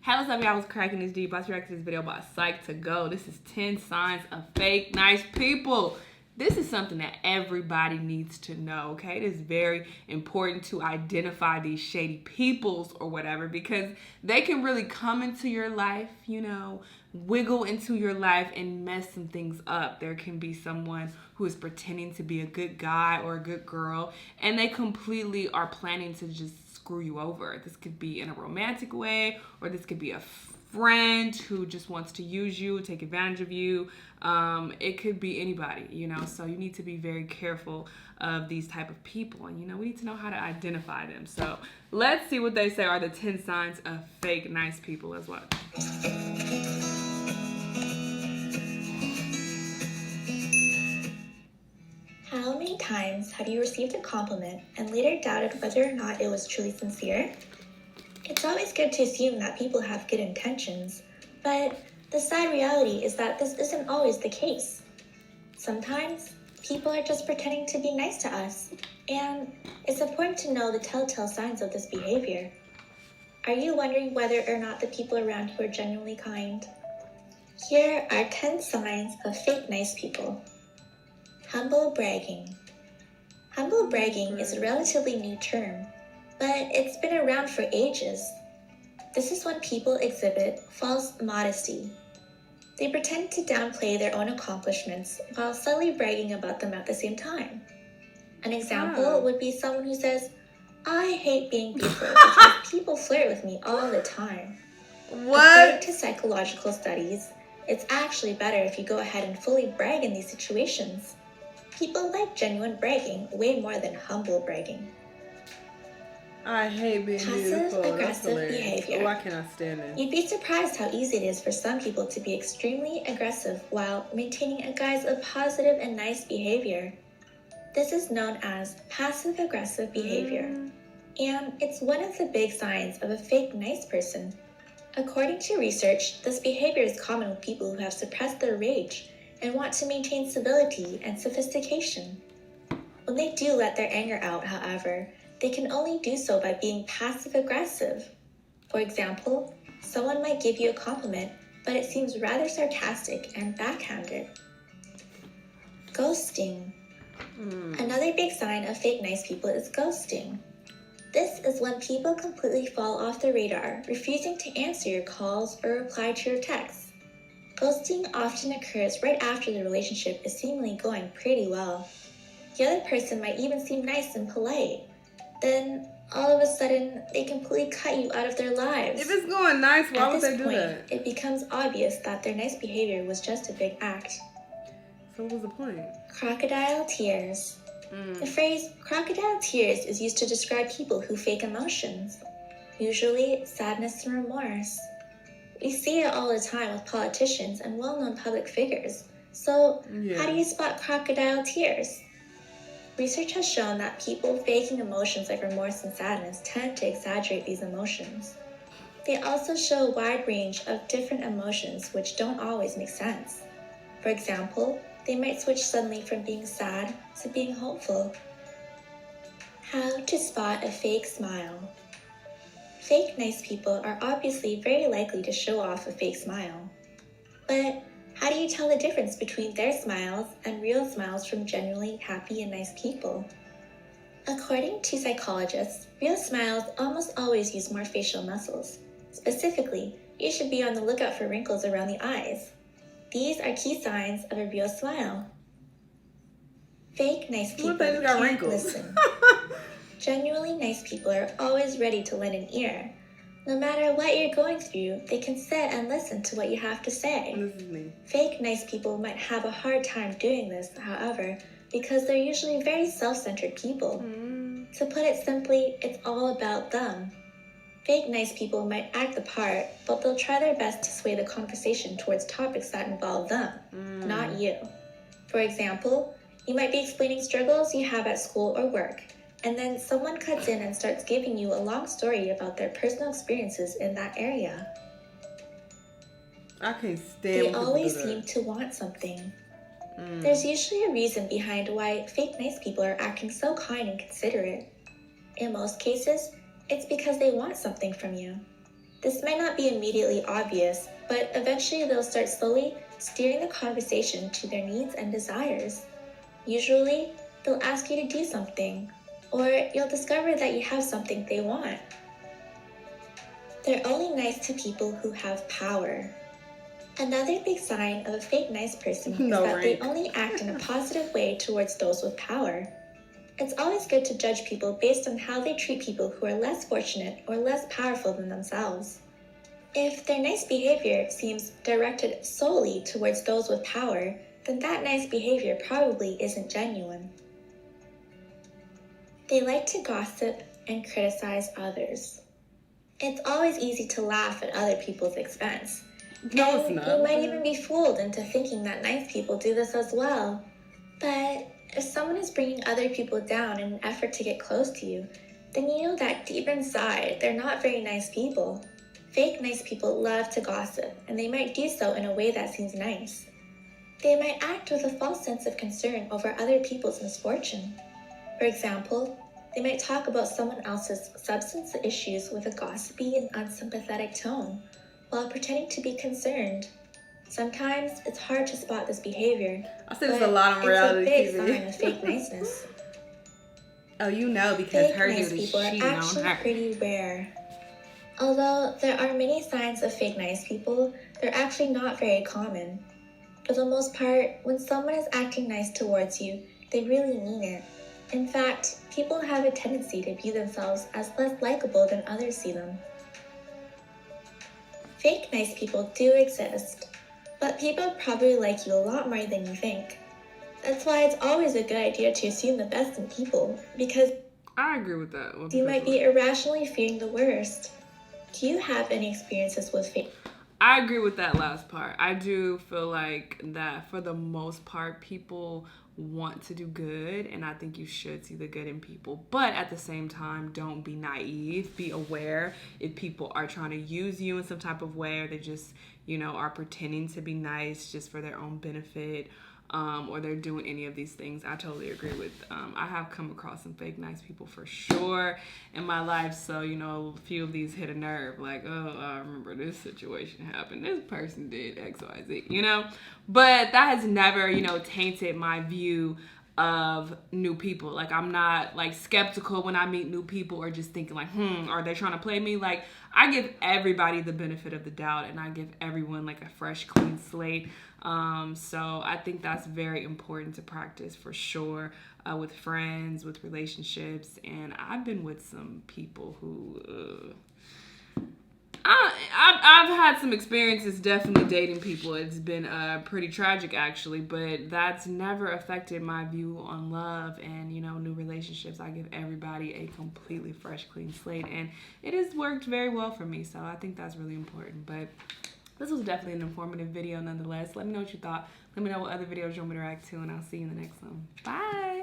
Hey, what's up, y'all? I was cracking this deep. I was reacting to this video about Psych to Go. This is 10 signs of fake nice people. This is something that everybody needs to know, okay? It is very important to identify these shady peoples or whatever, because they can really come into your life, wiggle into your life and mess some things up. There can be someone who is pretending to be a good guy or a good girl, and they completely are planning to just screw you over. This could be in a romantic way, or this could be a friend who just wants to use you, take advantage of you. It could be anybody, so you need to be very careful of these type of people, and we need to know how to identify them. So let's see what they say are the 10 signs of fake nice people as well. How many times have you received a compliment and later doubted whether or not it was truly sincere? It's always good to assume that people have good intentions, but the sad reality is that this isn't always the case. Sometimes, people are just pretending to be nice to us, and it's important to know the telltale signs of this behavior. Are you wondering whether or not the people around you are genuinely kind? Here are 10 signs of fake nice people. Humble bragging. Humble bragging is a relatively new term, but it's been around for ages. This is when people exhibit false modesty. They pretend to downplay their own accomplishments while subtly bragging about them at the same time. An example would be someone who says, "I hate being beautiful because people flirt with me all the time." What? According to psychological studies, it's actually better if you go ahead and fully brag in these situations. People like genuine bragging way more than humble bragging. I hate being beautiful. Passive-aggressive behavior. Oh, I cannot stand it. You'd be surprised how easy it is for some people to be extremely aggressive while maintaining a guise of positive and nice behavior. This is known as passive-aggressive behavior, and it's one of the big signs of a fake nice person. According to research, this behavior is common with people who have suppressed their rage and want to maintain civility and sophistication. When they do let their anger out, however, they can only do so by being passive-aggressive. For example, someone might give you a compliment, but it seems rather sarcastic and backhanded. Ghosting. Another big sign of fake nice people is ghosting. This is when people completely fall off the radar, refusing to answer your calls or reply to your texts. Ghosting often occurs right after the relationship is seemingly going pretty well. The other person might even seem nice and polite. Then, all of a sudden, they completely cut you out of their lives. If it's going nice, why would they do that? At this point, it becomes obvious that their nice behavior was just a big act. So what was the point? Crocodile tears. The phrase crocodile tears is used to describe people who fake emotions, usually sadness and remorse. We see it all the time with politicians and well-known public figures. So, How do you spot crocodile tears? Research has shown that people faking emotions like remorse and sadness tend to exaggerate these emotions. They also show a wide range of different emotions which don't always make sense. For example, they might switch suddenly from being sad to being hopeful. How to spot a fake smile. Fake nice people are obviously very likely to show off a fake smile. But how do you tell the difference between their smiles and real smiles from genuinely happy and nice people? According to psychologists, real smiles almost always use more facial muscles. Specifically, you should be on the lookout for wrinkles around the eyes. These are key signs of a real smile. Fake nice people can't listen. Genuinely nice people are always ready to lend an ear. No matter what you're going through, they can sit and listen to what you have to say. Fake nice people might have a hard time doing this, however, because they're usually very self-centered people. To put it simply, it's all about them. Fake nice people might act the part, but they'll try their best to sway the conversation towards topics that involve them, not you. For example, you might be explaining struggles you have at school or work, and then someone cuts in and starts giving you a long story about their personal experiences in that area. I can't stand. They always seem to want something. There's usually a reason behind why fake nice people are acting so kind and considerate. In most cases, it's because they want something from you. This might not be immediately obvious, but eventually they'll start slowly steering the conversation to their needs and desires. Usually, they'll ask you to do something, or you'll discover that you have something they want. They're only nice to people who have power. Another big sign of a fake nice person is that they only act in a positive way towards those with power. It's always good to judge people based on how they treat people who are less fortunate or less powerful than themselves. If their nice behavior seems directed solely towards those with power, then that nice behavior probably isn't genuine. They like to gossip and criticize others. It's always easy to laugh at other people's expense. No, it's not. You might even be fooled into thinking that nice people do this as well. But if someone is bringing other people down in an effort to get close to you, then you know that deep inside, they're not very nice people. Fake nice people love to gossip, and they might do so in a way that seems nice. They might act with a false sense of concern over other people's misfortune. For example, they might talk about someone else's substance issues with a gossipy and unsympathetic tone, while pretending to be concerned. Sometimes it's hard to spot this behavior. I see this a lot on reality TV. It's a big sign of fake niceness. Oh, you know, because fake her nice dude is people are cheating on actually her. pretty rare. Although there are many signs of fake nice people, they're actually not very common. For the most part, when someone is acting nice towards you, they really mean it. In fact, people have a tendency to view themselves as less likable than others see them. Fake nice people do exist, but people probably like you a lot more than you think. That's why it's always a good idea to assume the best in people, because I agree with that. you might be irrationally fearing the worst. Do you have any experiences with fake? I agree with that last part. I do feel like that for the most part, people want to do good, and I think you should see the good in people. But at the same time, don't be naive. Be aware if people are trying to use you in some type of way, or they just, are pretending to be nice just for their own benefit, or they're doing any of these things. I totally agree with. I have come across some fake nice people for sure in my life. So, a few of these hit a nerve. Like, oh, I remember this situation happened. This person did X, Y, Z, But that has never, tainted my view of new people. Like, I'm not, skeptical when I meet new people or just thinking, are they trying to play me? Like, I give everybody the benefit of the doubt, and I give everyone, a fresh, clean slate. So I think that's very important to practice for sure, with friends, with relationships. And I've been with some people who, I've had some experiences definitely dating people. It's been pretty tragic, actually, but that's never affected my view on love and, new relationships. I give everybody a completely fresh, clean slate, and it has worked very well for me. So I think that's really important. But this was definitely an informative video nonetheless. Let me know what you thought. Let me know what other videos you want me to react to, and I'll see you in the next one. Bye!